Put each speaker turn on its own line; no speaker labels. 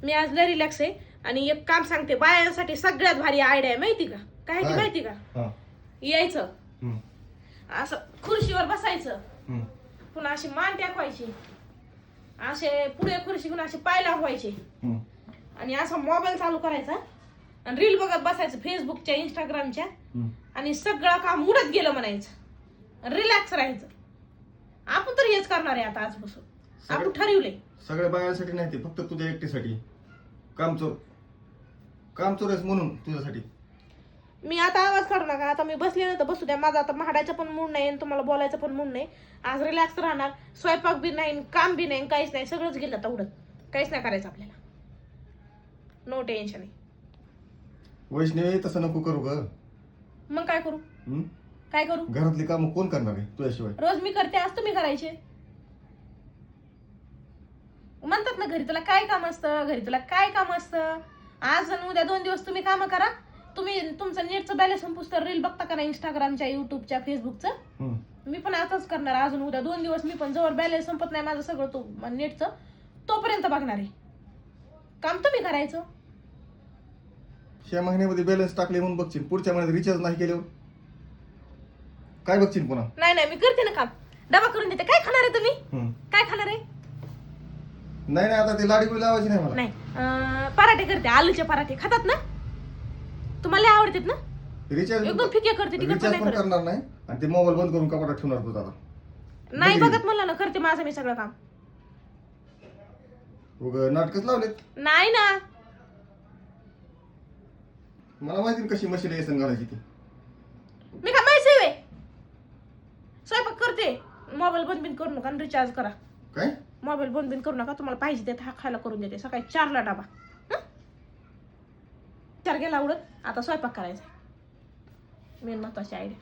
मी आज लय रिलॅक्स आहे. आणि एक काम सांगते, बायांसाठी सगळ्यात भारी आयडिया आहे माहिती का? काय ती माहिती का? यायचं असं खुर्शीवर बसायचं, पुन्हा अशी मान टेकवायची, असे पुढे खुर्शी घेऊन असे पाय लावायचे आणि असा मोबाईल चालू करायचा आणि रील बघत बसायचं फेसबुकच्या इंस्टाग्रामच्या. आणि सगळं काम उडत गेलं म्हणायचं, रिलॅक्स राहायचं. आपण तर हेच करणार आहे आता आजपासून. आपण ठरवलंय.
सगळ्या बायांसाठी नाही, ते फक्त तुझ्या एकटीसाठी. कामचोर आहेस म्हणून तुझ्यासाठी.
मी आता आवाज काढू नका. आता मी बसले ना तर बसू द्या. माझा आता महाडायचा पण मूड नाही आणि तुम्हाला बोलायचं पण मूड नाही. आज रिलॅक्स राहणार. स्वयंपाक बी नाही, काम बी नाही, काहीच नाही. सगळंच गेलं आता उडत. काहीच नाही करायचं आपल्याला. नो टेन्शन आहे.
वैष्णवी तसं नको करू ग.
मग काय करू? काय करू?
घरातली कामं कोण करणार आहे तुझ्याशिवाय?
रोज मी करते, आज तुम्ही करायचे. म्हणतात ना घरी तुला काय काम असतं, घरी तुला काय काम असतं. आज आणि उद्या 2 दिवस तुम्ही काम करा. तुम्ही तुमचं नेटचं बॅलन्स संपूस तर रील बघता का ना इंस्टाग्रामच्या, युट्यूबच्या, फेसबुकचं. मी पण आताच करणार. अजून उद्या 2 दिवस मी पण जवळ बॅलन्स संपत नाही माझं सगळं तो नेटचं, तोपर्यंत बघणार आहे. काम तुम्ही करायचं.
ह्या महिन्यामध्ये बॅलन्स टाकले म्हणून बघशील, पुढच्या महिन्यात रिचार्ज नाही केल्यावर काय बघशील पुन्हा?
नाही मी करते ना काम. डबा करून देते. काय खाणार आहे तुम्ही? काय खाणार आहे?
नाही आता ते लाडी गुडी लावायची नाही मला.
नाही पराठे करते, आलूचे पराठे खातात ना तुम्हाला, आवडतात ना?
रिचार्ज
एकदम फिके करते.
रिचार्ज पण करणार नाही आणि ते मोबाईल बंद करून कपाटात ठेवणार तुझा.
नाही बघत म्हणलं ना, करते माझं मी सगळं काम.
नाटकच लावलेत.
नाही ना,
मला माहिती कशी मशीन येसन घालायची ती.
मी काय माहिती आहे? स्वयंपाक करते. मोबाईल बंद बिन करू नका आणि रिचार्ज करा.
काय?
मोबाईल बंद बिन करू नका. तुम्हाला पाहिजे ते खायला करून देते. सकाळी 4ला डबा. 4 गेला उडत. आता स्वयंपाक करायचा. मेन महत्वाची आयडिया.